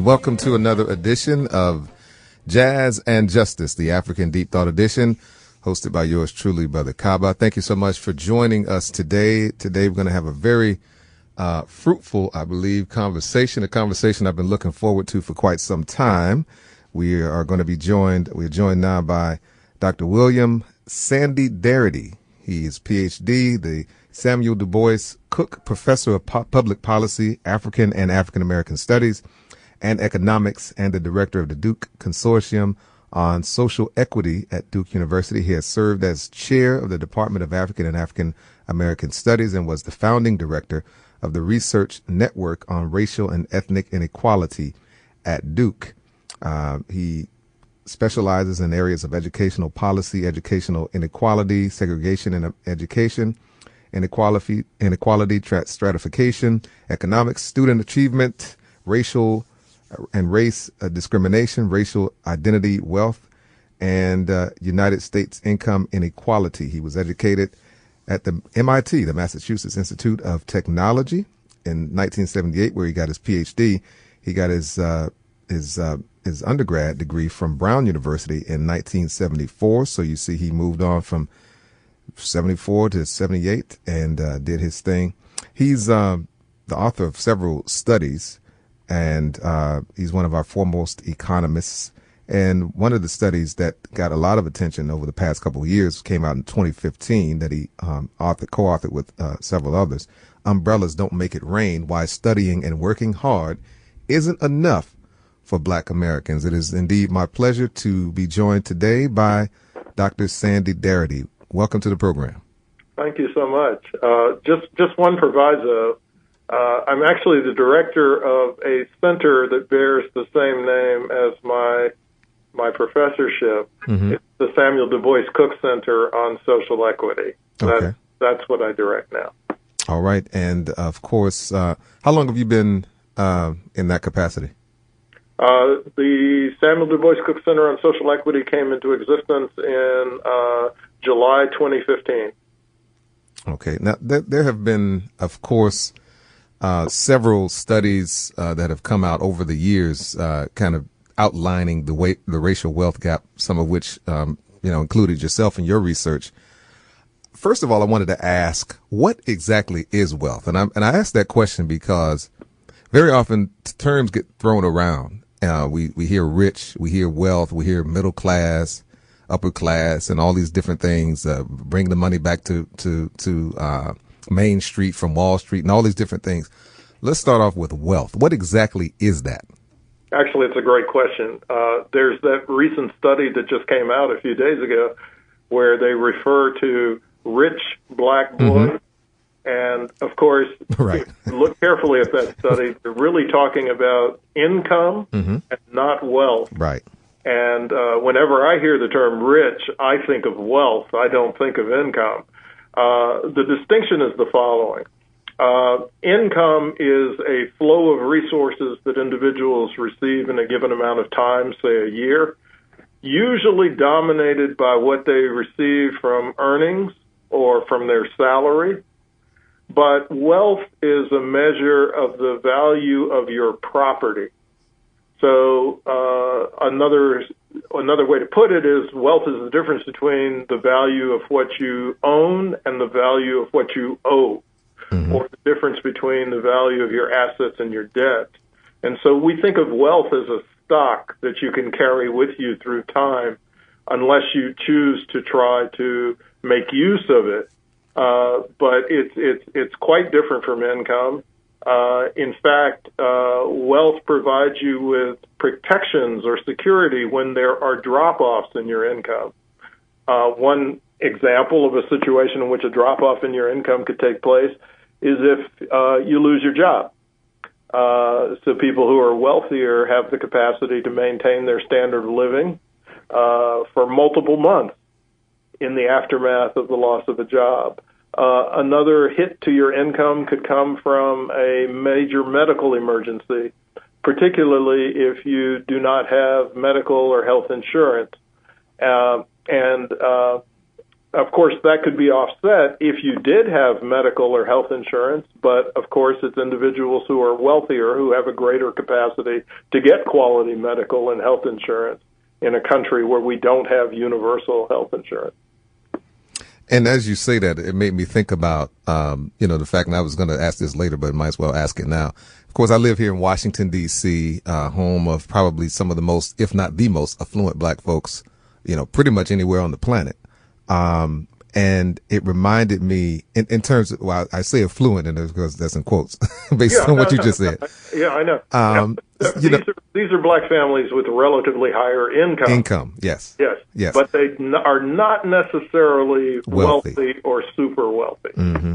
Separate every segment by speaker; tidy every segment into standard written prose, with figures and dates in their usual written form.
Speaker 1: Welcome to another edition of Jazz and Justice, the Afrikan Deep Thought edition, hosted by yours truly, Brother Kaba. Thank you so much for joining us today. Today we're going to have a very fruitful, I believe, conversation, a conversation I've been looking forward to for quite some time. We're joined now by Dr. William Sandy Darity. He is PhD, the Samuel Du Bois Cook Professor of Public Policy, African and African American Studies, and Economics, and the Director of the Duke Consortium on Social Equity at Duke University. He has served as Chair of the Department of African and African American Studies and was the founding Director of the Research Network on Racial and Ethnic Inequality at Duke. He specializes in areas of educational policy, educational inequality, segregation in education, inequality, stratification, economics, student achievement, racial and race discrimination, racial identity, wealth, and United States income inequality. He was educated at the MIT, the Massachusetts Institute of Technology, in 1978, where he got his PhD. He got his undergrad degree from Brown University in 1974. So you see, he moved on from 74 to 78 and did his thing. He's the author of several studies, and he's one of our foremost economists. And one of the studies that got a lot of attention over the past couple of years came out in 2015 that he co-authored with several others. Umbrellas Don't Make It Rain: Why Studying and Working Hard Isn't Enough for Black Americans. It is indeed my pleasure to be joined today by Dr. Sandy Darity. Welcome to the program.
Speaker 2: Thank you so much. Just one proviso. I'm actually the director of a center that bears the same name as my professorship. Mm-hmm. It's the Samuel Du Bois Cook Center on Social Equity.
Speaker 1: Okay.
Speaker 2: That's what I direct now.
Speaker 1: All right. And, of course, how long have you been in that capacity?
Speaker 2: The Samuel Du Bois Cook Center on Social Equity came into existence in July 2015. Okay.
Speaker 1: Now, there have been, of course, several studies that have come out over the years kind of outlining the racial wealth gap, some of which, included yourself in your research. First of all, I wanted to ask, what exactly is wealth? And I ask that question because very often terms get thrown around. We hear rich, we hear wealth, we hear middle class, upper class, and all these different things. Bring the money back to Main Street from Wall Street, and all these different things. Let's start off with wealth. What exactly is that?
Speaker 2: Actually, it's a great question. There's that recent study that just came out a few days ago where they refer to rich black boys. Mm-hmm. And, of course,
Speaker 1: right.
Speaker 2: Look carefully at that study. They're really talking about income mm-hmm. and not wealth.
Speaker 1: Right.
Speaker 2: And whenever I hear the term rich, I think of wealth. I don't think of income. The distinction is the following. Income is a flow of resources that individuals receive in a given amount of time, say a year, usually dominated by what they receive from earnings or from their salary. But wealth is a measure of the value of your property. So another way to put it is wealth is the difference between the value of what you own and the value of what you owe, mm-hmm. or the difference between the value of your assets and your debt. And so we think of wealth as a stock that you can carry with you through time unless you choose to try to make use of it. But it's quite different from income. In fact, wealth provides you with protections or security when there are drop-offs in your income. One example of a situation in which a drop-off in your income could take place is if you lose your job. So people who are wealthier have the capacity to maintain their standard of living for multiple months in the aftermath of the loss of a job. Another hit to your income could come from a major medical emergency, particularly if you do not have medical or health insurance. And of course, that could be offset if you did have medical or health insurance, but of course, it's individuals who are wealthier who have a greater capacity to get quality medical and health insurance in a country where we don't have universal health insurance.
Speaker 1: And as you say that, it made me think about, the fact, and I was going to ask this later, but might as well ask it now. Of course, I live here in Washington, D.C., home of probably some of the most, if not the most, affluent black folks, pretty much anywhere on the planet. And it reminded me in terms of, well, I say affluent and because that's in quotes based on what you just said.
Speaker 2: Yeah, I know. These are black families with relatively higher income.
Speaker 1: Yes.
Speaker 2: But they are not necessarily wealthy or super wealthy.
Speaker 1: Mm-hmm.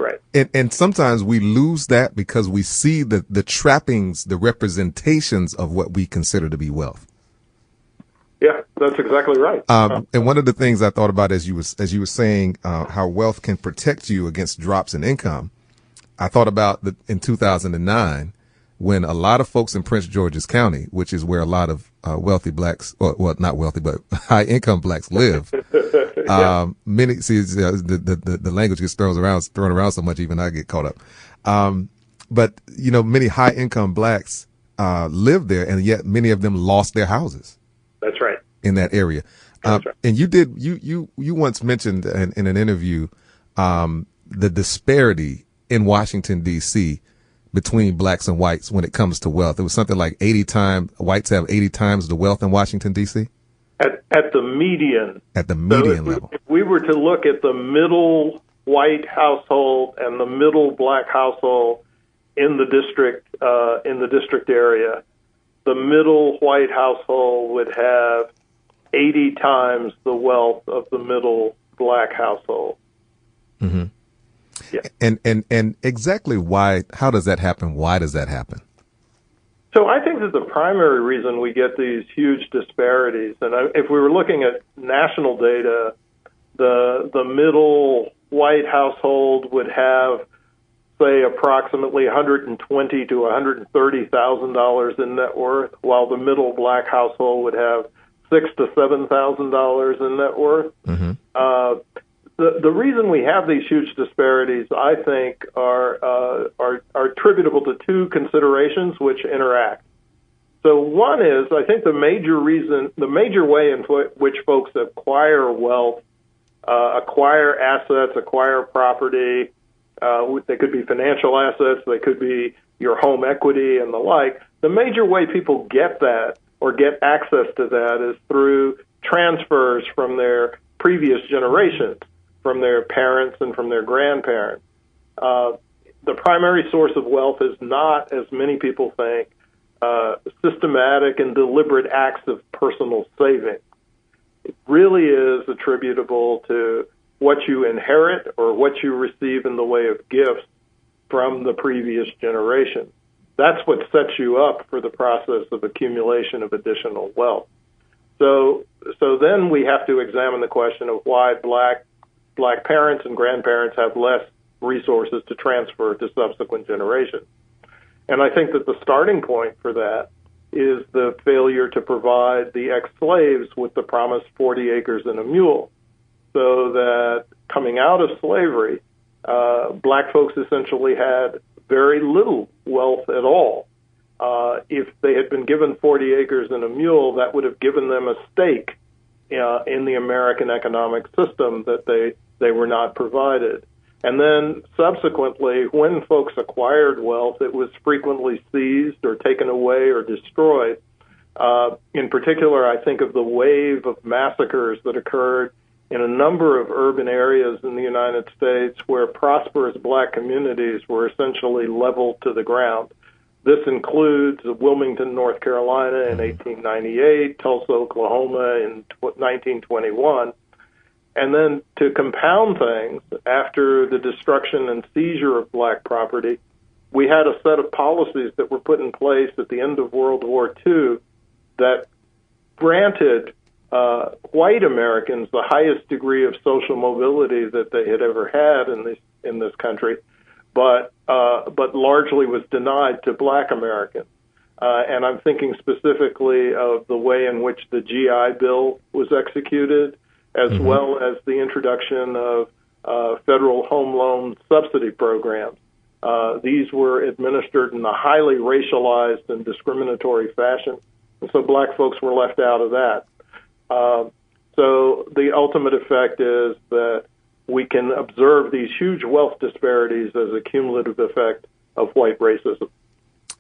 Speaker 2: Right.
Speaker 1: And sometimes we lose that because we see the trappings, the representations of what we consider to be wealth.
Speaker 2: Yeah, that's exactly right.
Speaker 1: And one of the things I thought about as you were saying how wealth can protect you against drops in income, I thought about in 2009 when a lot of folks in Prince George's County, which is where a lot of wealthy blacks, well, not wealthy, but high income blacks live. Many the language gets thrown around so much, even I get caught up. But many high income blacks live there, and yet many of them lost their houses.
Speaker 2: That's right.
Speaker 1: In that area.
Speaker 2: That's right.
Speaker 1: And you once mentioned in an interview the disparity in Washington, D.C. between blacks and whites when it comes to wealth. It was something like whites have 80 times the wealth in Washington, D.C.?
Speaker 2: At the median.
Speaker 1: At the median level.
Speaker 2: If we were to look at the middle white household and the middle black household in the district area, the middle white household would have 80 times the wealth of the middle black household.
Speaker 1: Mm-hmm.
Speaker 2: Yeah.
Speaker 1: And exactly why? How does that happen? Why does that happen?
Speaker 2: So I think that the primary reason we get these huge disparities, and if we were looking at national data, the middle white household would have, say, approximately $120,000 to $130,000 in net worth, while the middle black household would have $6,000 to $7,000 in net worth.
Speaker 1: Mm-hmm.
Speaker 2: The reason we have these huge disparities, I think, are attributable to two considerations which interact. So one is, I think the major way in which folks acquire wealth, acquire assets, acquire property. They could be financial assets, they could be your home equity and the like. The major way people get that or get access to that is through transfers from their previous generations, from their parents and from their grandparents. The primary source of wealth is not, as many people think, systematic and deliberate acts of personal saving. It really is attributable to what you inherit or what you receive in the way of gifts from the previous generation. That's what sets you up for the process of accumulation of additional wealth. So then we have to examine the question of why black parents and grandparents have less resources to transfer to subsequent generations. And I think that the starting point for that is the failure to provide the ex-slaves with the promised 40 acres and a mule. So that coming out of slavery, black folks essentially had very little wealth at all. If they had been given 40 acres and a mule, that would have given them a stake in the American economic system that they were not provided. And then subsequently, when folks acquired wealth, it was frequently seized or taken away or destroyed. In particular, I think of the wave of massacres that occurred in a number of urban areas in the United States where prosperous black communities were essentially leveled to the ground. This includes Wilmington, North Carolina in 1898, Tulsa, Oklahoma in 1921. And then to compound things, after the destruction and seizure of black property, we had a set of policies that were put in place at the end of World War II that granted white Americans the highest degree of social mobility that they had ever had in this country, but largely was denied to black Americans. And I'm thinking specifically of the way in which the GI Bill was executed, as well as the introduction of federal home loan subsidy programs. These were administered in a highly racialized and discriminatory fashion, and so black folks were left out of that. So the ultimate effect is that we can observe these huge wealth disparities as a cumulative effect of white racism.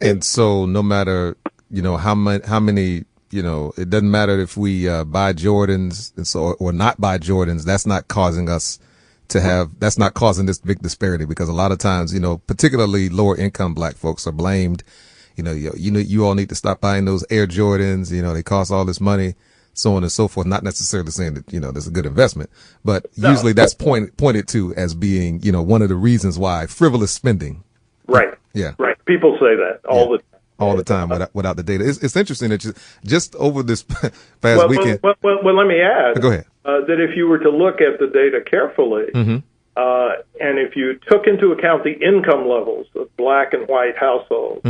Speaker 1: And so no matter, how many, it doesn't matter if we buy Jordans and so, or not buy Jordans, that's not causing this big disparity, because a lot of times, particularly lower income black folks are blamed. You all need to stop buying those Air Jordans. They cost all this money, so on and so forth. Not necessarily saying that, there's a good investment, but usually that's pointed to as being, one of the reasons why frivolous spending.
Speaker 2: Right.
Speaker 1: Yeah.
Speaker 2: Right. People say that all the time
Speaker 1: without the data. It's interesting that just over this past weekend.
Speaker 2: Well, let me add.
Speaker 1: Go ahead.
Speaker 2: That if you were to look at the data carefully, and if you took into account the income levels of black and white households,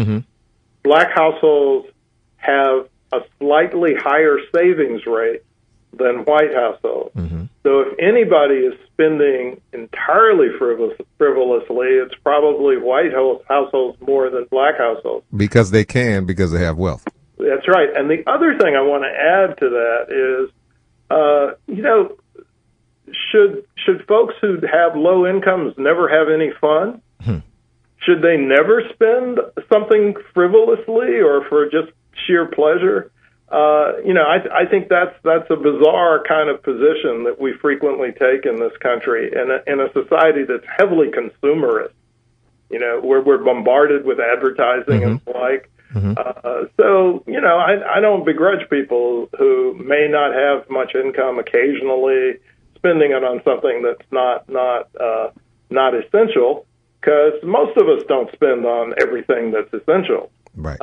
Speaker 2: black households have a slightly higher savings rate than white households. So if anybody is spending entirely frivolously, it's probably white households more than black households.
Speaker 1: Because they have wealth.
Speaker 2: That's right. And the other thing I want to add to that is, should folks who have low incomes never have any fun? Should they never spend something frivolously or for just sheer pleasure? I think that's a bizarre kind of position that we frequently take in this country, in a society that's heavily consumerist. Where we're bombarded with advertising and the like. So I don't begrudge people who may not have much income occasionally spending it on something that's not essential, because most of us don't spend on everything that's essential.
Speaker 1: Right.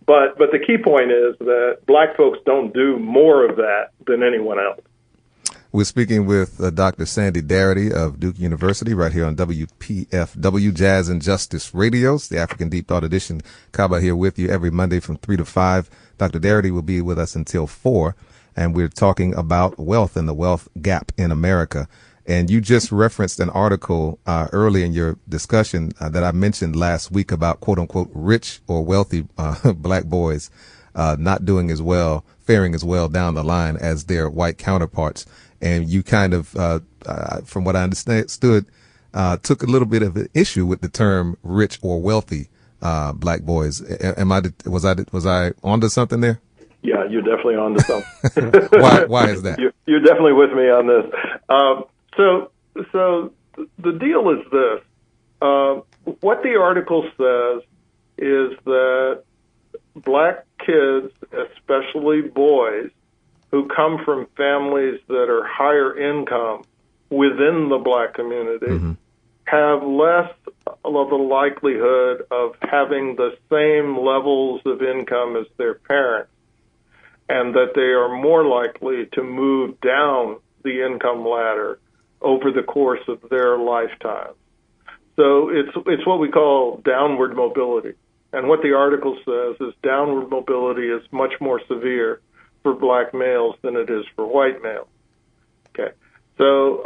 Speaker 2: But the key point is that black folks don't do more of that than anyone else.
Speaker 1: We're speaking with Dr. Sandy Darity of Duke University right here on WPFW Jazz and Justice Radios, the African Deep Thought edition. Kaba here with you every Monday from 3 to 5. Dr. Darity will be with us until 4, and we're talking about wealth and the wealth gap in America. And you just referenced an article early in your discussion that I mentioned last week about quote unquote rich or wealthy black boys not doing as well, faring as well down the line as their white counterparts. And you kind of, from what I understood, took a little bit of an issue with the term rich or wealthy black boys. Was I onto something there?
Speaker 2: Yeah, you're definitely onto something.
Speaker 1: Why is that?
Speaker 2: You're definitely with me on this. So the deal is this. What the article says is that black kids, especially boys, who come from families that are higher income within the black community have less of the likelihood of having the same levels of income as their parents, and that they are more likely to move down the income ladder over the course of their lifetime. So it's what we call downward mobility. And what the article says is downward mobility is much more severe for black males than it is for white males. Okay. So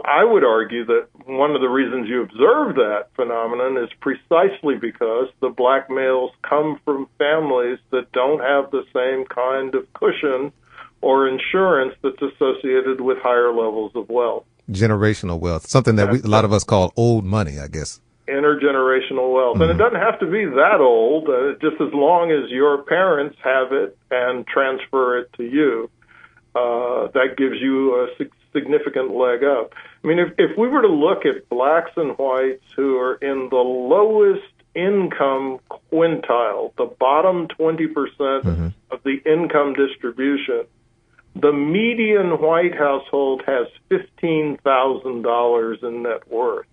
Speaker 2: I would argue that one of the reasons you observe that phenomenon is precisely because the black males come from families that don't have the same kind of cushion or insurance that's associated with higher levels of wealth.
Speaker 1: Generational wealth, something that a lot of us call old money, I guess.
Speaker 2: Intergenerational wealth. And it doesn't have to be that old, just as long as your parents have it and transfer it to you. That gives you a significant leg up. I mean, if we were to look at blacks and whites who are in the lowest income quintile, the bottom 20% of the income distribution, the median white household has $15,000 in net worth,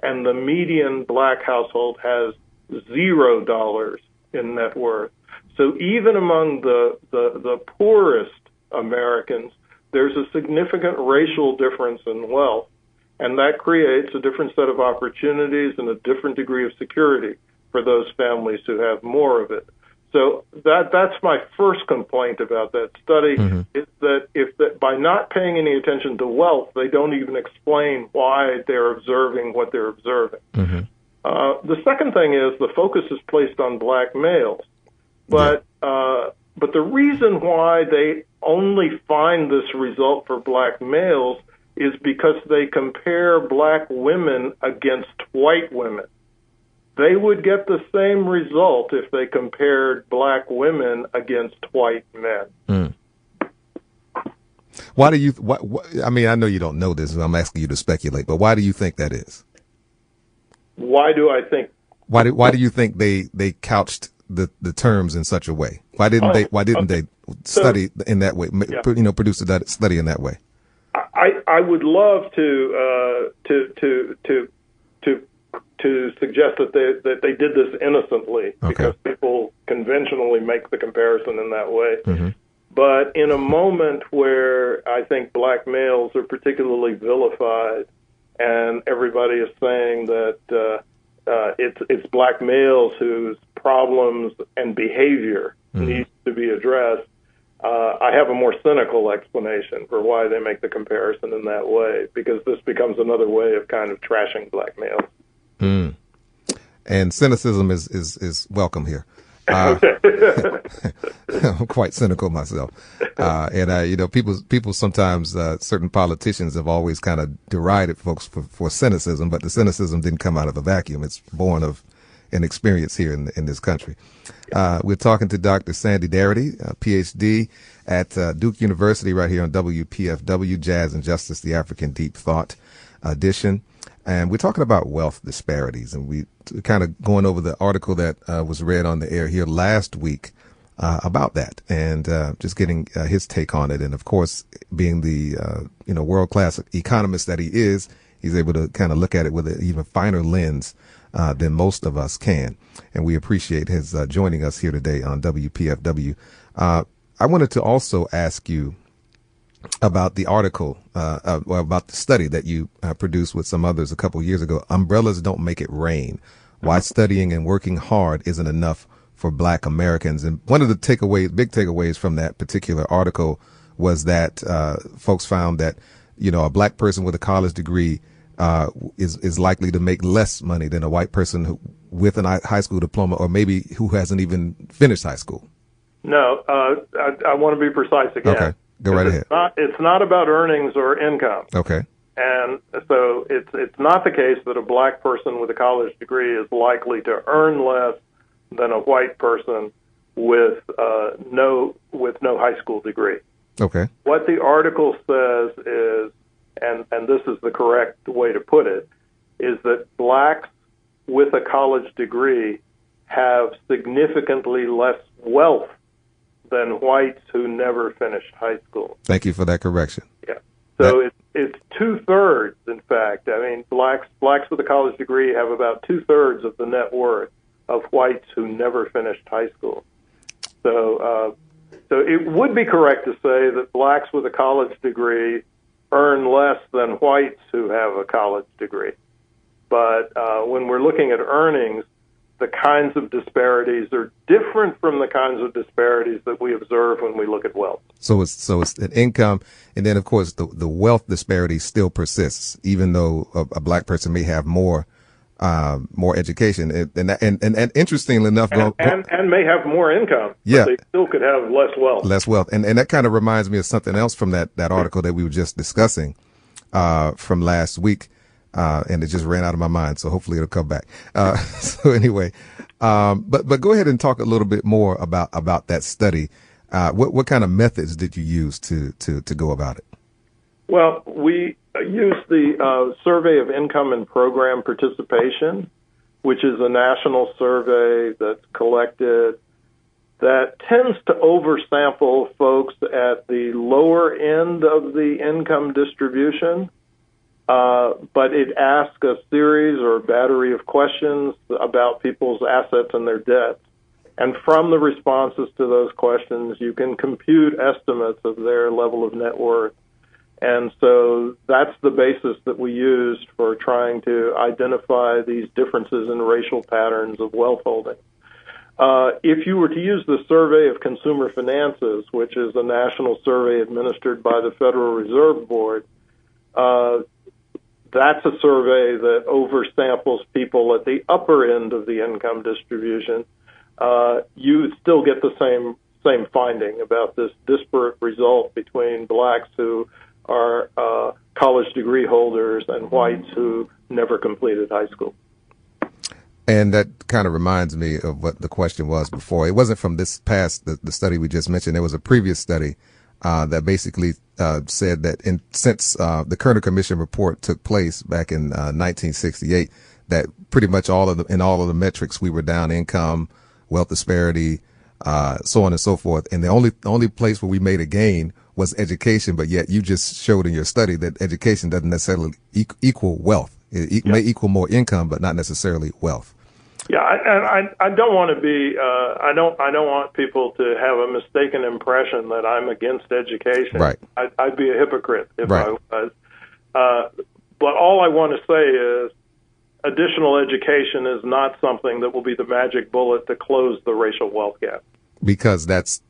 Speaker 2: and the median black household has $0 in net worth. So even among the poorest Americans, there's a significant racial difference in wealth, and that creates a different set of opportunities and a different degree of security for those families who have more of it. So that's my first complaint about that study, is that by not paying any attention to wealth, they don't even explain why they're observing what they're observing. The second thing is the focus is placed on black males, but the reason why they only find this result for black males is because they compare black women against white women. They would get the same result if they compared black women against white men.
Speaker 1: Why do you? I mean, I know you don't know this, and I'm asking you to speculate. But why do you think that is?
Speaker 2: Why do I think?
Speaker 1: Why do you think they couched the terms in such a way? Why didn't they study in that way? Produce a study in that way.
Speaker 2: I would love to suggest that they did this innocently, because people conventionally make the comparison in that way. But in a moment where I think black males are particularly vilified, and everybody is saying that it's black males whose problems and behavior needs to be addressed, I have a more cynical explanation for why they make the comparison in that way, because this becomes another way of kind of trashing black males.
Speaker 1: And cynicism is welcome here. I'm quite cynical myself, and people sometimes certain politicians have always kind of derided folks for cynicism, but the cynicism didn't come out of a vacuum. It's born of an experience here in this country. We're talking to Dr. Sandy Darity, PhD at Duke University, right here on WPFW, Jazz and Justice, the Afrikan Deep Thought edition. And we're talking about wealth disparities, and we kind of going over the article that was read on the air here last week about that, and just getting his take on it. And of course, being the world-class economist that he is, he's able to kind of look at it with an even finer lens than most of us can. And we appreciate his joining us here today on WPFW. I wanted to also ask you about the article, about the study that you produced with some others a couple years ago. Umbrellas don't make it rain. Why studying and working hard isn't enough for black Americans. And one of the big takeaways from that particular article was that folks found that, a black person with a college degree is likely to make less money than a white person with a high school diploma, or maybe who hasn't even finished high school.
Speaker 2: No, I want to be precise again.
Speaker 1: Okay. Go right ahead.
Speaker 2: It's not about earnings or income.
Speaker 1: Okay.
Speaker 2: And so it's not the case that a black person with a college degree is likely to earn less than a white person with no high school degree.
Speaker 1: Okay.
Speaker 2: What the article says is, and this is the correct way to put it, is that blacks with a college degree have significantly less wealth than whites who never finished high school.
Speaker 1: Thank you for that correction.
Speaker 2: Yeah. So it's 2/3, in fact. I mean, blacks with a college degree have about 2/3 of the net worth of whites who never finished high school. So it would be correct to say that blacks with a college degree earn less than whites who have a college degree. But when we're looking at earnings, the kinds of disparities are different from the kinds of disparities that we observe when we look at wealth.
Speaker 1: So it's an income, and then of course the wealth disparity still persists, even though a black person may have more education, and interestingly enough,
Speaker 2: and may have more income.
Speaker 1: Yeah,
Speaker 2: but they still could have less wealth.
Speaker 1: And that kind of reminds me of something else from that article that we were just discussing from last week. And it just ran out of my mind, so hopefully it'll come back. So anyway, but go ahead and talk a little bit more about that study. What kind of methods did you use to go about it?
Speaker 2: Well, we used the Survey of Income and Program Participation, which is a national survey that's collected that tends to oversample folks at the lower end of the income distribution. But it asks a series or battery of questions about people's assets and their debts. And from the responses to those questions, you can compute estimates of their level of net worth. And so that's the basis that we used for trying to identify these differences in racial patterns of wealth holding. If you were to use the Survey of Consumer Finances, which is a national survey administered by the Federal Reserve Board, that's a survey that oversamples people at the upper end of the income distribution. You still get the same finding about this disparate result between blacks who are college degree holders and whites who never completed high school.
Speaker 1: And that kind of reminds me of what the question was before. It wasn't from this past, the study we just mentioned. There was a previous study that basically said that since the Kerner Commission report took place back in 1968, that pretty much in all of the metrics we were down: income, wealth disparity, so on and so forth. And the only place where we made a gain was education. But yet you just showed in your study that education doesn't necessarily equal wealth. It may equal more income, but not necessarily wealth.
Speaker 2: Yeah, I don't want to be. I don't want people to have a mistaken impression that I'm against education.
Speaker 1: Right.
Speaker 2: I'd be a hypocrite if
Speaker 1: right.
Speaker 2: I was. But all I want to say is, additional education is not something that will be the magic bullet to close the racial wealth gap.
Speaker 1: Because that's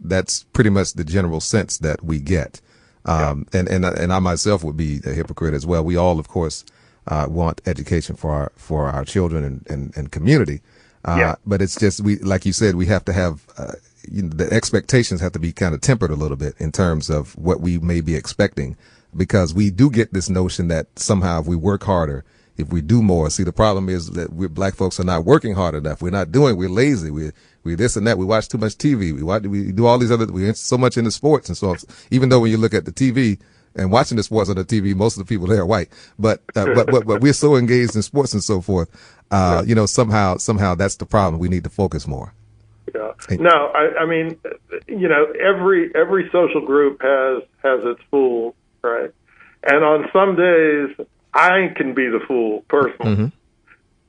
Speaker 1: pretty much the general sense that we get. And I myself would be a hypocrite as well. We all, of course, want education for our children and community. But it's just, like you said, we have to have, the expectations have to be kind of tempered a little bit in terms of what we may be expecting, because we do get this notion that somehow if we work harder, if we do more. See, the problem is that black folks are not working hard enough. We're lazy. We this and that. We watch too much TV. We do all these we're so much into sports and so on. Even though when you look at the TV and watching the sports on the TV, most of the people there are white, but we're so engaged in sports and so forth. Somehow that's the problem. We need to focus more.
Speaker 2: Yeah. No, I mean, every social group has its fool, right? And on some days, I can be the fool personally.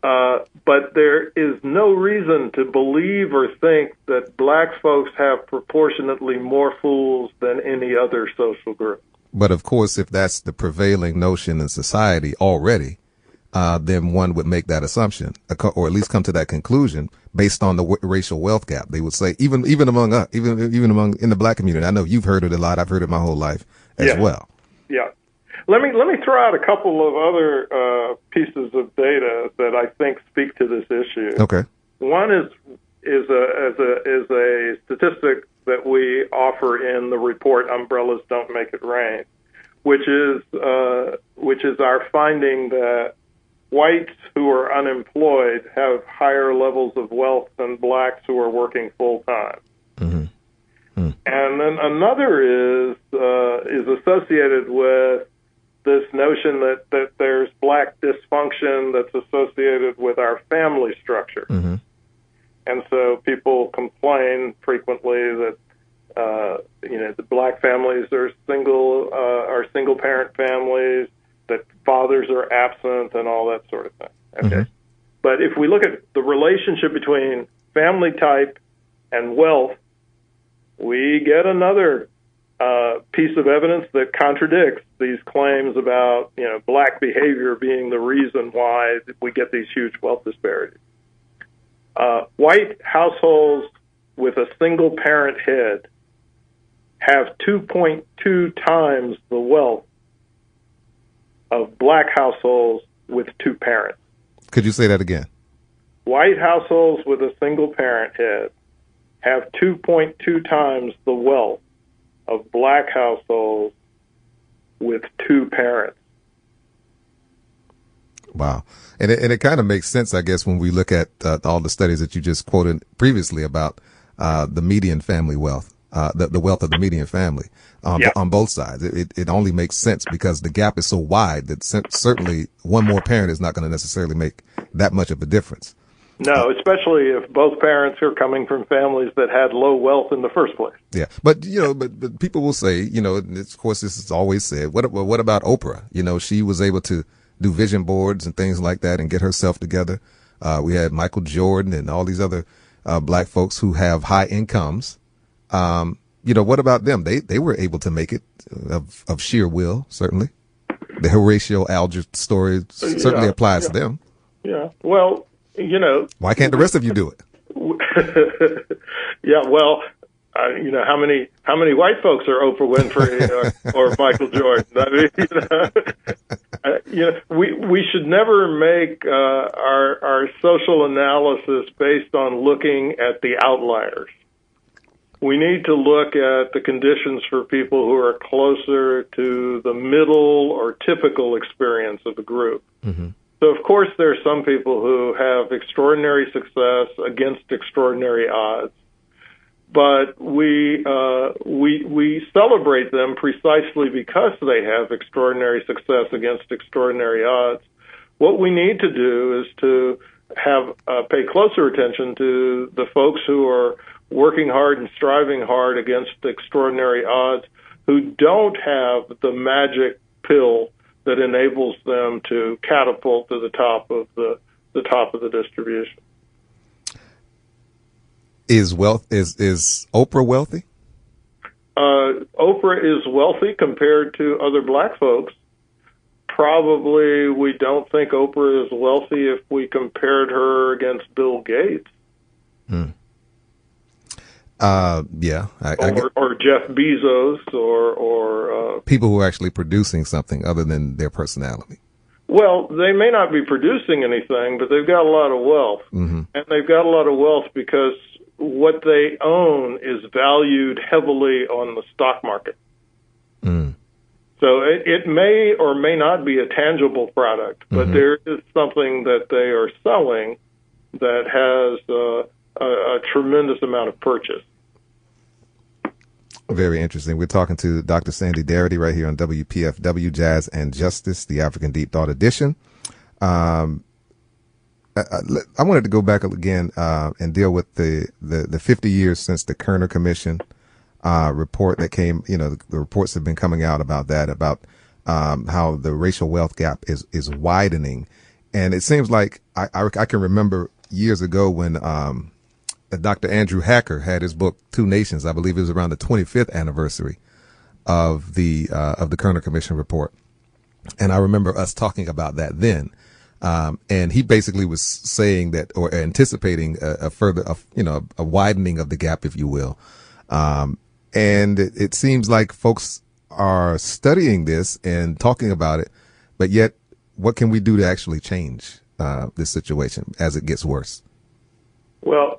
Speaker 2: Mm-hmm. But there is no reason to believe or think that black folks have proportionately more fools than any other social group.
Speaker 1: But of course, if that's the prevailing notion in society already, then one would make that assumption, or at least come to that conclusion based on the racial wealth gap. They would say, even among us, even among in the black community. I know you've heard it a lot. I've heard it my whole life as well.
Speaker 2: Yeah. Let me throw out a couple of other pieces of data that I think speak to this issue.
Speaker 1: Okay.
Speaker 2: One is a statistic that we offer in the report "Umbrellas Don't Make It Rain," which is our finding that whites who are unemployed have higher levels of wealth than blacks who are working full time. Mm-hmm. Mm. And then another is associated with this notion that there's black dysfunction that's associated with our family structure. Mm-hmm. And so people complain frequently that the black families are single parent families, that fathers are absent and all that sort of thing. Okay. Mm-hmm. But if we look at the relationship between family type and wealth, we get another piece of evidence that contradicts these claims about black behavior being the reason why we get these huge wealth disparities. White households with a single parent head have 2.2 times the wealth of black households with two parents.
Speaker 1: Could you say that again?
Speaker 2: White households with a single parent head have 2.2 times the wealth of black households with two parents.
Speaker 1: Wow. And it kind of makes sense, I guess, when we look at all the studies that you just quoted previously about the median family wealth, the wealth of the median family on both sides. It only makes sense because the gap is so wide that certainly one more parent is not going to necessarily make that much of a difference.
Speaker 2: No, especially if both parents are coming from families that had low wealth in the first place.
Speaker 1: Yeah, but but people will say, of course, this is always said. What about Oprah? She was able to do vision boards and things like that and get herself together. We had Michael Jordan and all these other black folks who have high incomes. What about them? They were able to make it of sheer will. Certainly, the Horatio Alger story certainly applies to them.
Speaker 2: Yeah. Well.
Speaker 1: Why can't the rest of you do it?
Speaker 2: Yeah, well, how many white folks are Oprah Winfrey or Michael Jordan? I mean, we should never make our social analysis based on looking at the outliers. We need to look at the conditions for people who are closer to the middle or typical experience of the group. Mm-hmm. So, of course, there are some people who have extraordinary success against extraordinary odds. But we celebrate them precisely because they have extraordinary success against extraordinary odds. What we need to do is to pay closer attention to the folks who are working hard and striving hard against extraordinary odds, who don't have the magic pill that enables them to catapult to the top of the distribution.
Speaker 1: Is Oprah wealthy?
Speaker 2: Oprah is wealthy compared to other black folks. Probably we don't think Oprah is wealthy if we compared her against Bill Gates.
Speaker 1: Yeah.
Speaker 2: Or Jeff Bezos or
Speaker 1: people who are actually producing something other than their personality.
Speaker 2: Well, they may not be producing anything, but they've got a lot of wealth. Mm-hmm. And they've got a lot of wealth because what they own is valued heavily on the stock market. Mm. So it may or may not be a tangible product, but mm-hmm. there is something that they are selling that has a tremendous amount of purchase.
Speaker 1: Very interesting. We're talking to Dr. Sandy Darity right here on WPFW, Jazz and Justice, the African Deep Thought edition. I wanted to go back again and deal with the 50 years since the Kerner Commission report that came. The reports have been coming out about that, about how the racial wealth gap is widening. And it seems like I can remember years ago when Dr. Andrew Hacker had his book, Two Nations. I believe it was around the 25th anniversary of the Kerner Commission report. And I remember us talking about that then. And he basically was saying that, or anticipating a further, a widening of the gap, if you will. And it seems like folks are studying this and talking about it, but yet what can we do to actually change this situation as it gets worse?
Speaker 2: Well,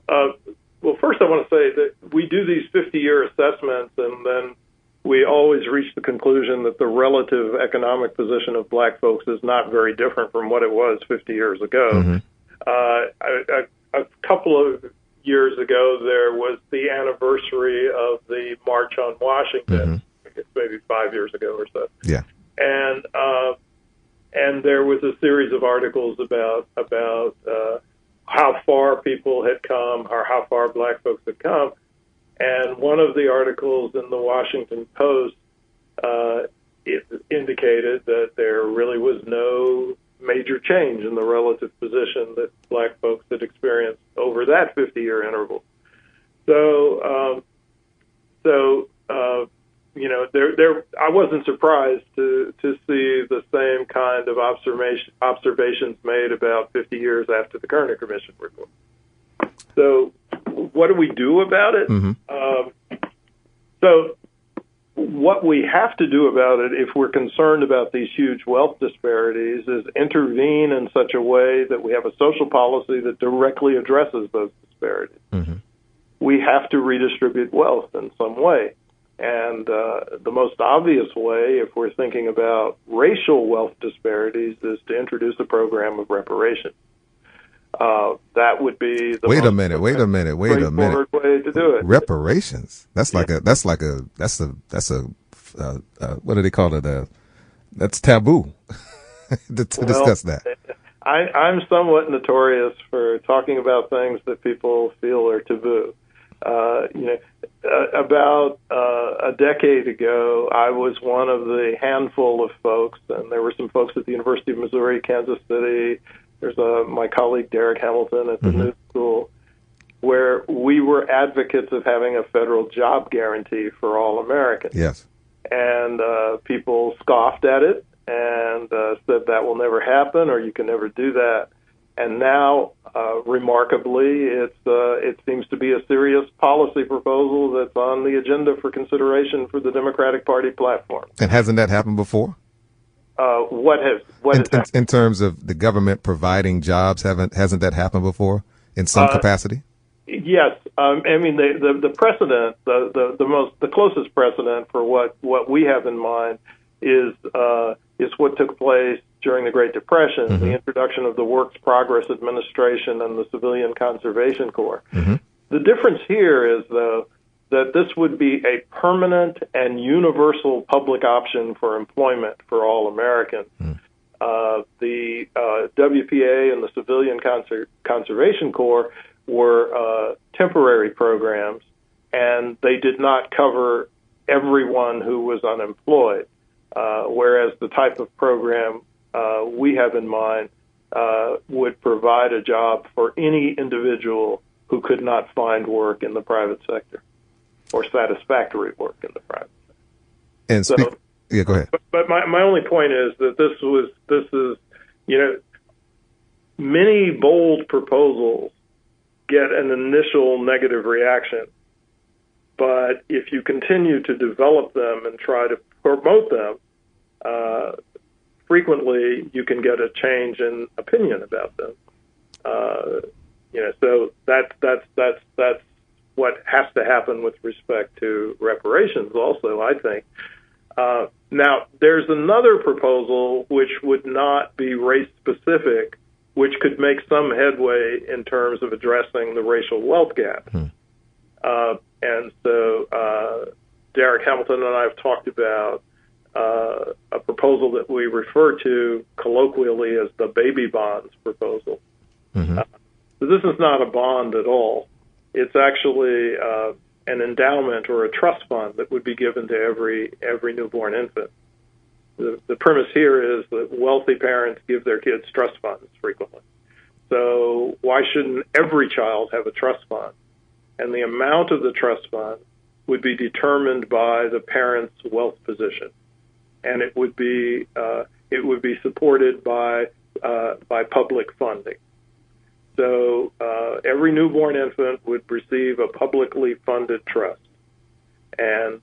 Speaker 2: first I want to say that we do these 50-year assessments, and then we always reach the conclusion that the relative economic position of black folks is not very different from what it was 50 years ago. Mm-hmm. A couple of years ago, there was the anniversary of the March on Washington. Mm-hmm. I guess maybe 5 years ago or so. Yeah. And there was a series of articles about how far people had come, or how far black folks had come. And one of the articles in the Washington Post it indicated that there really was no major change in the relative position that black folks had experienced over that 50-year interval. So, I wasn't surprised to see the same kind of observations made about 50 years after the Kerner Commission report. So, what do we do about it? Mm-hmm. So, what we have to do about it, if we're concerned about these huge wealth disparities, is intervene in such a way that we have a social policy that directly addresses those disparities. Mm-hmm. We have to redistribute wealth in some way. And the most obvious way, if we're thinking about racial wealth disparities, is to introduce a program of reparations. That would be the
Speaker 1: wait a minute.
Speaker 2: way to do it.
Speaker 1: Reparations. That's what do they call it? That's taboo to discuss that.
Speaker 2: I'm somewhat notorious for talking about things that people feel are taboo. About a decade ago, I was one of the handful of folks, and there were some folks at the University of Missouri, Kansas City. There's my colleague Derek Hamilton at the mm-hmm. New School, where we were advocates of having a federal job guarantee for all Americans.
Speaker 1: Yes.
Speaker 2: And people scoffed at it and said that will never happen, or you can never do that. And now, remarkably, it seems to be a serious policy proposal that's on the agenda for consideration for the Democratic Party platform.
Speaker 1: And hasn't that happened before? In terms of the government providing jobs, hasn't that happened before in some capacity?
Speaker 2: Yes, I mean the precedent, the closest precedent for what we have in mind is what took place during the Great Depression, mm-hmm. the introduction of the Works Progress Administration and the Civilian Conservation Corps. Mm-hmm. The difference here is, though, that this would be a permanent and universal public option for employment for all Americans. Mm. The WPA and the Civilian Conservation Corps were temporary programs, and they did not cover everyone who was unemployed, whereas the type of program we have in mind would provide a job for any individual who could not find work in the private sector or satisfactory work in the private sector.
Speaker 1: And yeah, go ahead.
Speaker 2: But my only point is that this is, many bold proposals get an initial negative reaction, but if you continue to develop them and try to promote them, frequently you can get a change in opinion about them. So that's what has to happen with respect to reparations also, I think. Now, there's another proposal which would not be race-specific, which could make some headway in terms of addressing the racial wealth gap. And so Derek Hamilton and I have talked about a proposal that we refer to colloquially as the baby bonds proposal. Mm-hmm. So this is not a bond at all. It's actually an endowment or a trust fund that would be given to every newborn infant. The premise here is that wealthy parents give their kids trust funds frequently. So why shouldn't every child have a trust fund? And the amount of the trust fund would be determined by the parent's wealth position, and it would be supported by public funding. So every newborn infant would receive a publicly funded trust, and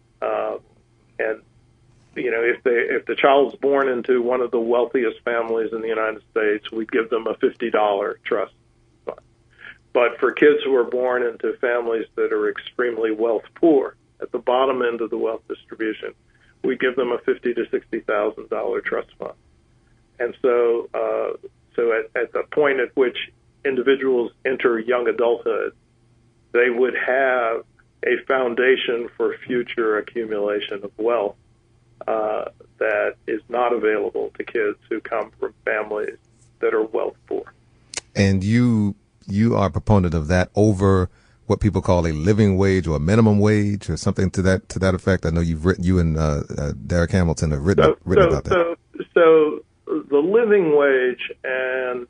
Speaker 2: if the child's born into one of the wealthiest families in the United States, we'd give them a $50 trust fund. But for kids who are born into families that are extremely wealth poor, at the bottom end of the wealth distribution, we give them a $50,000 to $60,000 trust fund. And so at the point at which individuals enter young adulthood, they would have a foundation for future accumulation of wealth that is not available to kids who come from families that are wealth poor.
Speaker 1: And you are a proponent of that over what people call a living wage or a minimum wage or something to that effect. I know you and Derek Hamilton have written about that.
Speaker 2: So the living wage and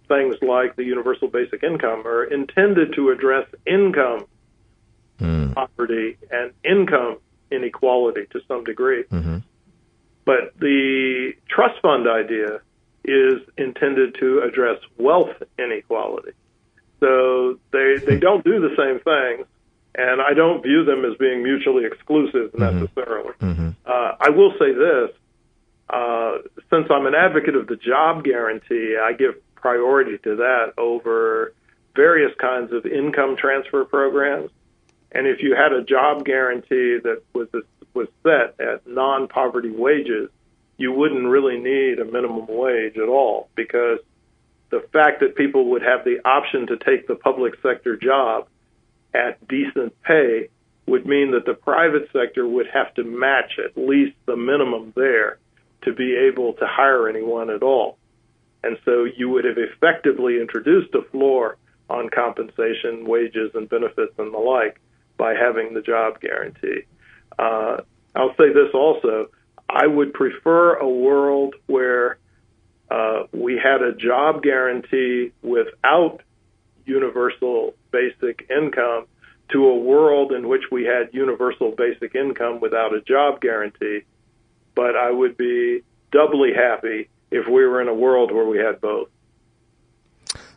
Speaker 2: things like the universal basic income are intended to address income poverty and income inequality to some degree. Mm-hmm. But the trust fund idea is intended to address wealth inequality. So they don't do the same things, and I don't view them as being mutually exclusive necessarily. Mm-hmm. I will say this, since I'm an advocate of the job guarantee, I give priority to that over various kinds of income transfer programs. And if you had a job guarantee that was set at non-poverty wages, you wouldn't really need a minimum wage at all, because the fact that people would have the option to take the public sector job at decent pay would mean that the private sector would have to match at least the minimum there to be able to hire anyone at all. And so you would have effectively introduced a floor on compensation, wages, and benefits and the like by having the job guarantee. I'll say this also. I would prefer a world where we had a job guarantee without universal basic income to a world in which we had universal basic income without a job guarantee. But I would be doubly happy if we were in a world where we had both.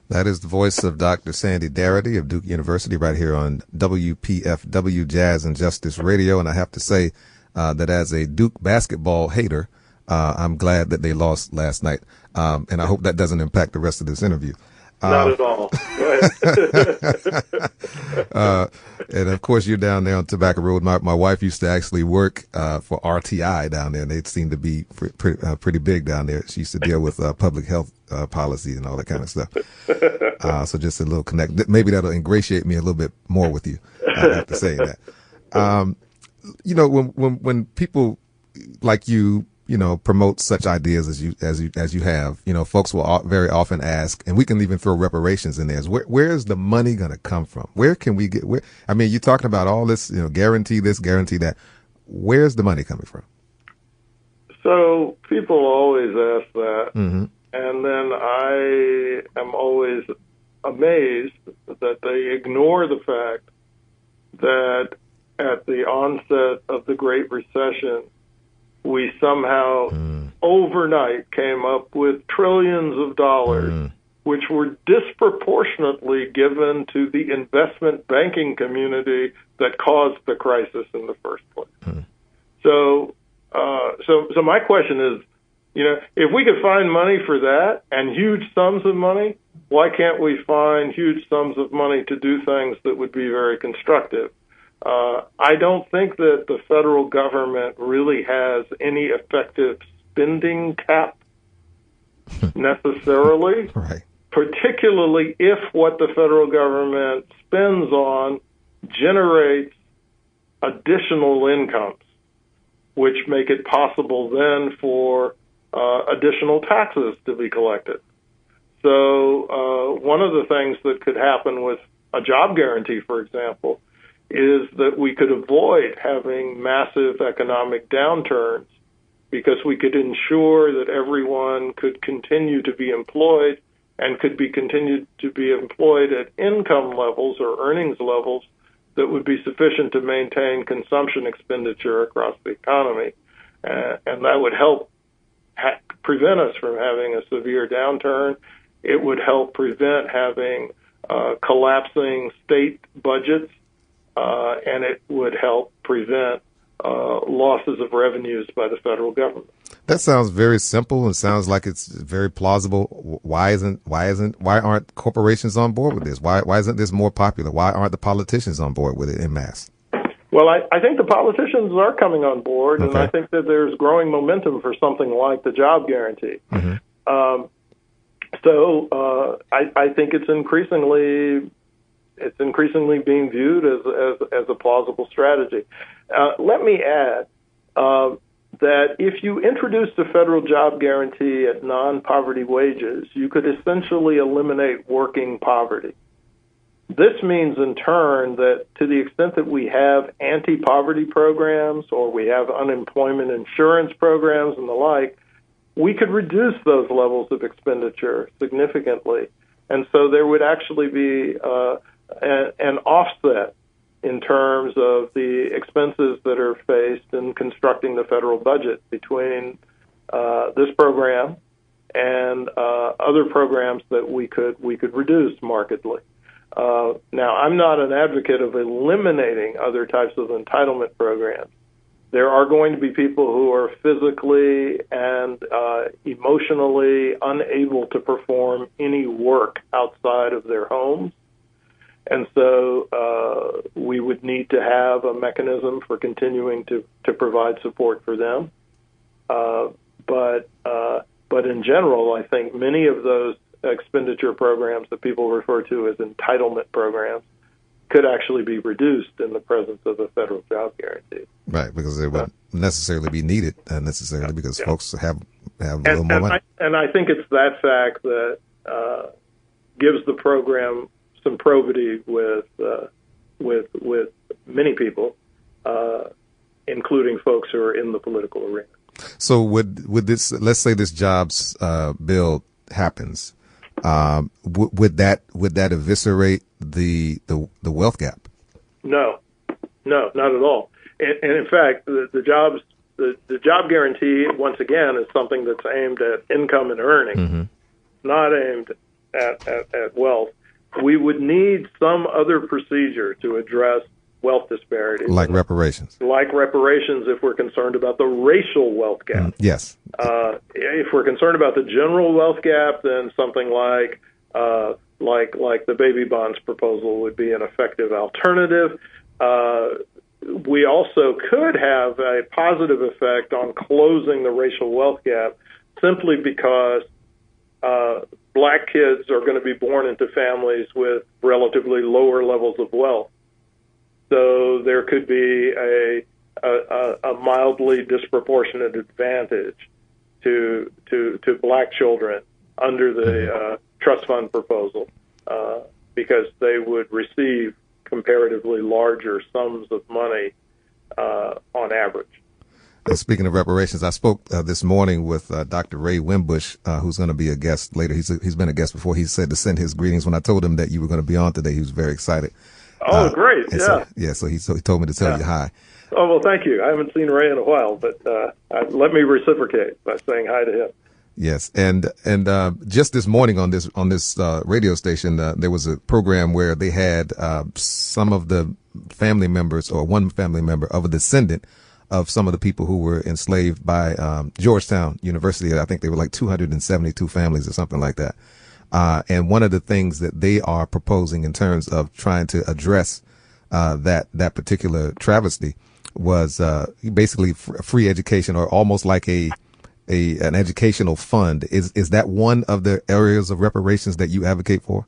Speaker 1: That is the voice of Dr. Sandy Darity of Duke University right here on WPFW Jazz and Justice Radio. And I have to say that as a Duke basketball hater, I'm glad that they lost last night. And I hope that doesn't impact the rest of this interview.
Speaker 2: Not at all. Go ahead.
Speaker 1: And of course, you're down there on Tobacco Road. My wife used to actually work for RTI down there, and they seem to be pretty big down there. She used to deal with public health policy and all that kind of stuff. So just a little connect. Maybe that'll ingratiate me a little bit more with you. I have to say that. When people like you promote such ideas as you have, folks will very often ask, and we can even throw reparations in there. Where's the money going to come from? Where can we get, you're talking about all this, guarantee this, guarantee that. Where's the money coming from?
Speaker 2: So people always ask that. Mm-hmm. And then I am always amazed that they ignore the fact that at the onset of the Great Recession, we somehow overnight came up with trillions of dollars, which were disproportionately given to the investment banking community that caused the crisis in the first place. So my question is, if we could find money for that and huge sums of money, why can't we find huge sums of money to do things that would be very constructive? I don't think that the federal government really has any effective spending cap necessarily,
Speaker 1: right.
Speaker 2: Particularly if what the federal government spends on generates additional incomes, which make it possible then for additional taxes to be collected. So one of the things that could happen with a job guarantee, for example, is that we could avoid having massive economic downturns because we could ensure that everyone could continue to be employed and could be continued to be employed at income levels or earnings levels that would be sufficient to maintain consumption expenditure across the economy. And that would help prevent us from having a severe downturn. It would help prevent having collapsing state budgets. And it would help prevent losses of revenues by the federal government.
Speaker 1: That sounds very simple and sounds like it's very plausible. Why aren't corporations on board with this? Why isn't this more popular? Why aren't the politicians on board with it en masse?
Speaker 2: Well, I think the politicians are coming on board, and I think that there's growing momentum for something like the job guarantee. Mm-hmm. I think it's increasingly being viewed as a plausible strategy. Let me add that if you introduced a federal job guarantee at non-poverty wages, you could essentially eliminate working poverty. This means, in turn, that to the extent that we have anti-poverty programs or we have unemployment insurance programs and the like, we could reduce those levels of expenditure significantly. And so there would actually be an offset in terms of the expenses that are faced in constructing the federal budget between this program and other programs that we could reduce markedly. Now, I'm not an advocate of eliminating other types of entitlement programs. There are going to be people who are physically and emotionally unable to perform any work outside of their homes. And so we would need to have a mechanism for continuing to provide support for them. But in general, I think many of those expenditure programs that people refer to as entitlement programs could actually be reduced in the presence of a federal job guarantee.
Speaker 1: Right, because they wouldn't necessarily be needed because folks have a little more money.
Speaker 2: And I think it's that fact that gives the program some probity with many people, including folks who are in the political arena. So
Speaker 1: would this, let's say this jobs bill happens, would that eviscerate the wealth gap?
Speaker 2: No, not at all. And in fact, the jobs the job guarantee, once again, is something that's aimed at income and earning, not aimed at wealth. We would need some other procedure to address wealth disparities.
Speaker 1: Like reparations.
Speaker 2: Like reparations if we're concerned about the racial wealth gap.
Speaker 1: Yes.
Speaker 2: If we're concerned about the general wealth gap, then something like the baby bonds proposal would be an effective alternative. We also could have a positive effect on closing the racial wealth gap simply because black kids are going to be born into families with relatively lower levels of wealth. So there could be a mildly disproportionate advantage to black children under the trust fund proposal because they would receive comparatively larger sums of money on average.
Speaker 1: Speaking of reparations, I spoke this morning with Dr. Ray Wimbush, who's going to be a guest later. He's been a guest before. He said to send his greetings. When I told him that you were going to be on today, he was very excited.
Speaker 2: Oh, great! Yeah.
Speaker 1: So he told me to tell you hi.
Speaker 2: Oh, well, thank you. I haven't seen Ray in a while, but let me reciprocate by saying hi to him.
Speaker 1: Yes, and just this morning on this radio station, there was a program where they had some of the family members, or one family member of a descendant of some of the people who were enslaved by Georgetown University. I think they were like 272 families or something like that. And one of the things that they are proposing in terms of trying to address that particular travesty was basically free education, or almost like an educational fund. Is that one of the areas of reparations that you advocate for?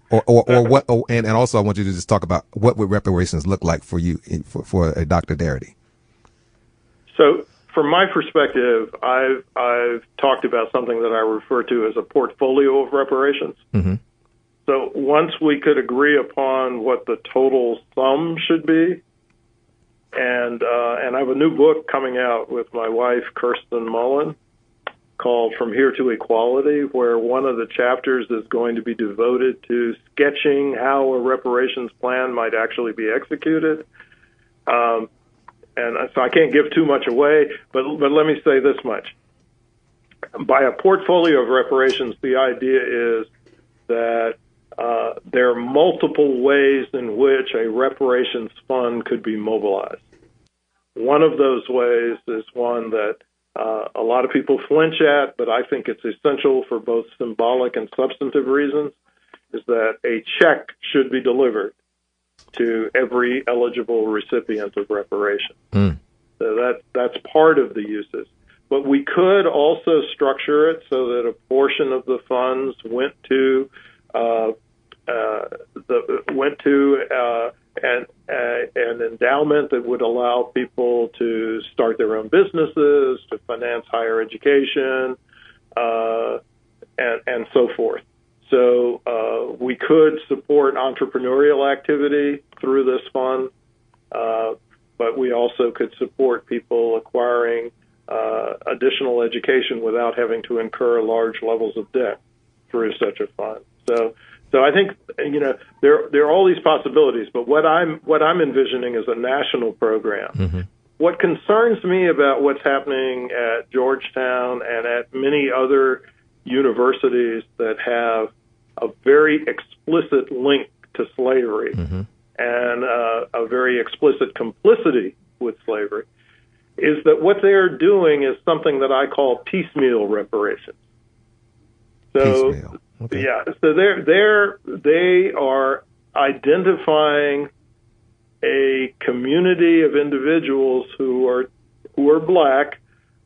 Speaker 1: Or what? Oh, and also I want you to just talk about what would reparations look like for you, for Dr. Darity.
Speaker 2: So, from my perspective, I've talked about something that I refer to as a portfolio of reparations. Mm-hmm. So once we could agree upon what the total sum should be, and I have a new book coming out with my wife, Kirsten Mullen, called From Here to Equality, where one of the chapters is going to be devoted to sketching how a reparations plan might actually be executed. And so I can't give too much away, but let me say this much. By a portfolio of reparations, the idea is that there are multiple ways in which a reparations fund could be mobilized. One of those ways is one that a lot of people flinch at, but I think it's essential for both symbolic and substantive reasons, is that a check should be delivered to every eligible recipient of reparations. So that's part of the uses. But we could also structure it so that a portion of the funds went to an endowment that would allow people to start their own businesses, to finance higher education, and so forth. So we could support entrepreneurial activity through this fund, but we also could support people acquiring additional education without having to incur large levels of debt through such a fund. So I think there are all these possibilities, but what I'm envisioning is a national program. Mm-hmm. What concerns me about what's happening at Georgetown and at many other universities that have a very explicit link to slavery mm-hmm. and a very explicit complicity with slavery is that what they're doing is something that I call piecemeal reparations. So, piecemeal. Okay. Yeah, so they are identifying a community of individuals who are black,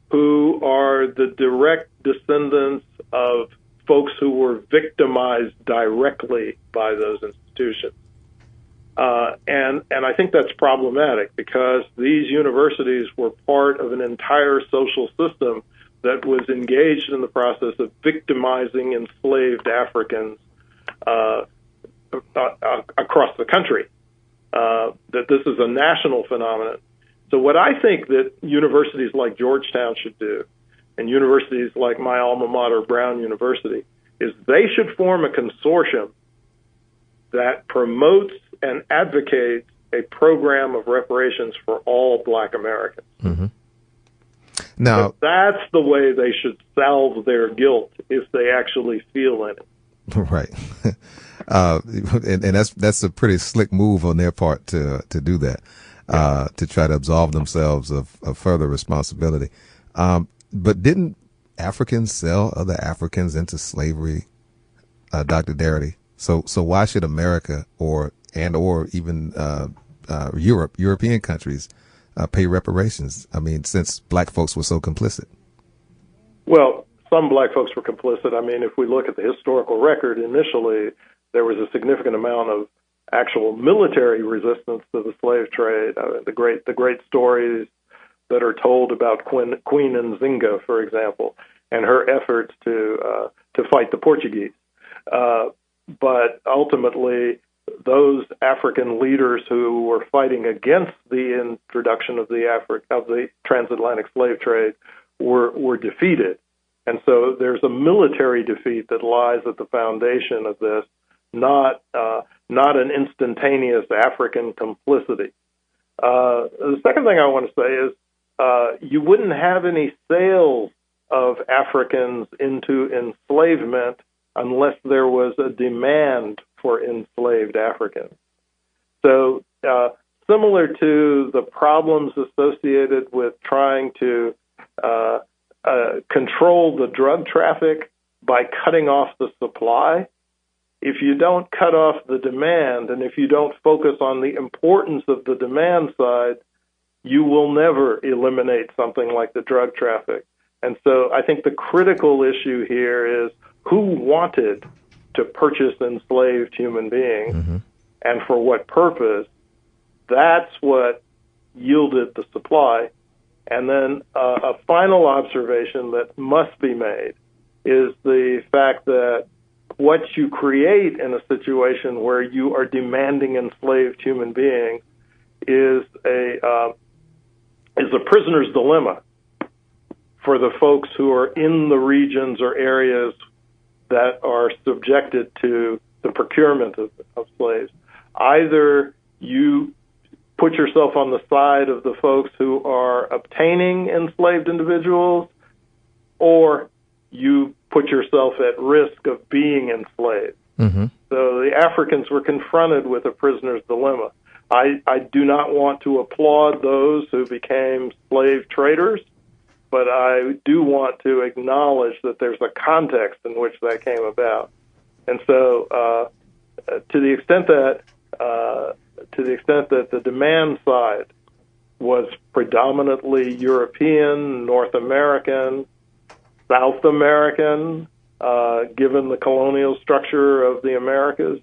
Speaker 2: who are the direct descendants of folks who were victimized directly by those institutions. And I think that's problematic because these universities were part of an entire social system that was engaged in the process of victimizing enslaved Africans across the country, that this is a national phenomenon. So what I think that universities like Georgetown should do, and universities like my alma mater, Brown University, is they should form a consortium that promotes and advocates a program of reparations for all black Americans. Mm-hmm.
Speaker 1: Now,
Speaker 2: that's the way they should salve their guilt if they actually feel any.
Speaker 1: Right. And that's a pretty slick move on their part to do that, to try to absolve themselves of further responsibility. But didn't Africans sell other Africans into slavery, Dr. Darity? So why should America or even European countries pay reparations? I mean, since black folks were so complicit.
Speaker 2: Well, some black folks were complicit. I mean, if we look at the historical record, initially there was a significant amount of actual military resistance to the slave trade. The great stories that are told about Queen Nzinga, for example, and her efforts to fight the Portuguese. But ultimately, those African leaders who were fighting against the introduction of the transatlantic slave trade were defeated. And so there's a military defeat that lies at the foundation of this, not an instantaneous African complicity. The second thing I want to say is you wouldn't have any sales of Africans into enslavement unless there was a demand for enslaved Africans. So similar to the problems associated with trying to control the drug traffic by cutting off the supply, if you don't cut off the demand and if you don't focus on the importance of the demand side, you will never eliminate something like the drug traffic. And so I think the critical issue here is who wanted to purchase enslaved human beings and for what purpose. That's what yielded the supply. And then a final observation that must be made is the fact that what you create in a situation where you are demanding enslaved human beings is a prisoner's dilemma for the folks who are in the regions or areas that are subjected to the procurement of slaves. Either you put yourself on the side of the folks who are obtaining enslaved individuals, or you put yourself at risk of being enslaved. So the Africans were confronted with a prisoner's dilemma. I do not want to applaud those who became slave traders, but I do want to acknowledge that there's a context in which that came about. And so to the extent that the demand side was predominantly European, North American, South American, given the colonial structure of the Americas,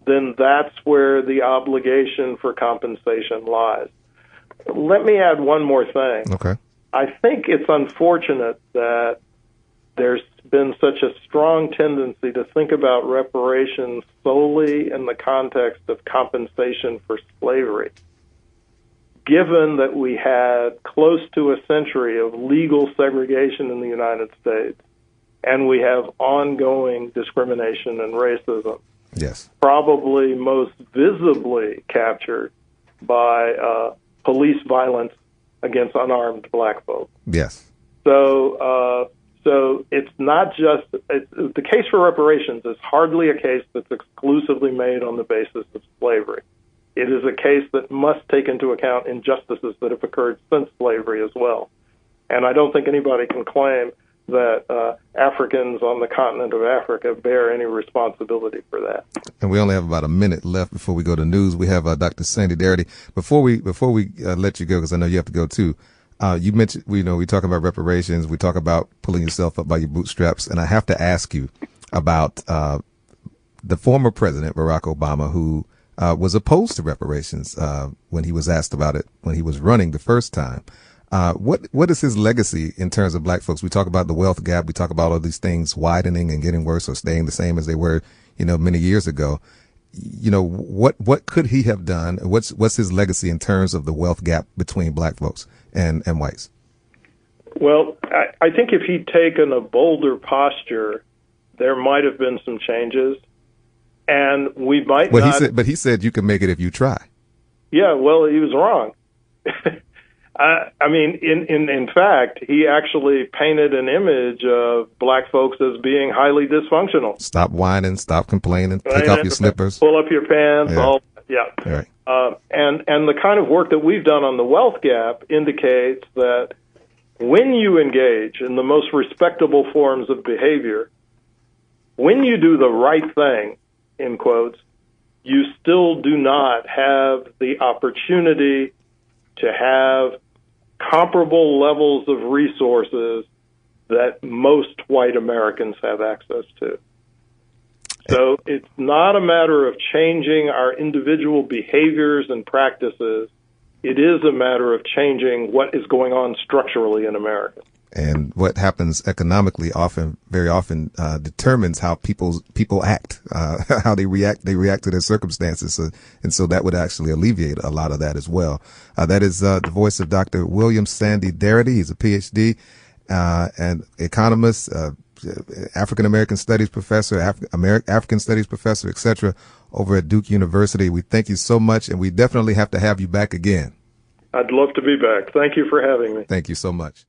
Speaker 2: then that's where the obligation for compensation lies. Let me add one more thing.
Speaker 1: Okay.
Speaker 2: I think it's unfortunate that there's been such a strong tendency to think about reparations solely in the context of compensation for slavery, given that we had close to a century of legal segregation in the United States, and we have ongoing discrimination and racism.
Speaker 1: Yes.
Speaker 2: Probably most visibly captured by police violence against unarmed black folk.
Speaker 1: Yes.
Speaker 2: So it's not just the case for reparations is hardly a case that's exclusively made on the basis of slavery. It is a case that must take into account injustices that have occurred since slavery as well. And I don't think anybody can claim that Africans on the continent of Africa bear any responsibility for that.
Speaker 1: And we only have about a minute left before we go to news. We have Dr. Sandy Darity. Before we let you go, because I know you have to go too. You mentioned, we talk about reparations. We talk about pulling yourself up by your bootstraps. And I have to ask you about the former president, Barack Obama, who was opposed to reparations when he was asked about it when he was running the first time. What is his legacy in terms of black folks? We talk about the wealth gap. We talk about all these things widening and getting worse or staying the same as they were, many years ago. What could he have done? What's his legacy in terms of the wealth gap between black folks and whites?
Speaker 2: Well, I think if he'd taken a bolder posture, there might have been some changes, and we might. Well,
Speaker 1: he said you can make it if you try.
Speaker 2: Yeah, well, he was wrong. I mean, in fact, he actually painted an image of black folks as being highly dysfunctional.
Speaker 1: Stop whining, stop complaining, take off your slippers,
Speaker 2: pull up your pants,
Speaker 1: yeah. Right.
Speaker 2: And the kind of work that we've done on the wealth gap indicates that when you engage in the most respectable forms of behavior, when you do the right thing, in quotes, you still do not have the opportunity to have comparable levels of resources that most white Americans have access to. So it's not a matter of changing our individual behaviors and practices. It is a matter of changing what is going on structurally in America.
Speaker 1: And what happens economically very often determines how people act, how they react to their circumstances. And so that would actually alleviate a lot of that as well. That is the voice of Dr. William Sandy Darity. He's a PhD and economist, African American Studies professor, African Studies professor, etc., over at Duke University. We thank you so much, and we definitely have to have you back again.
Speaker 2: I'd love to be back. Thank you for having me.
Speaker 1: Thank you so much.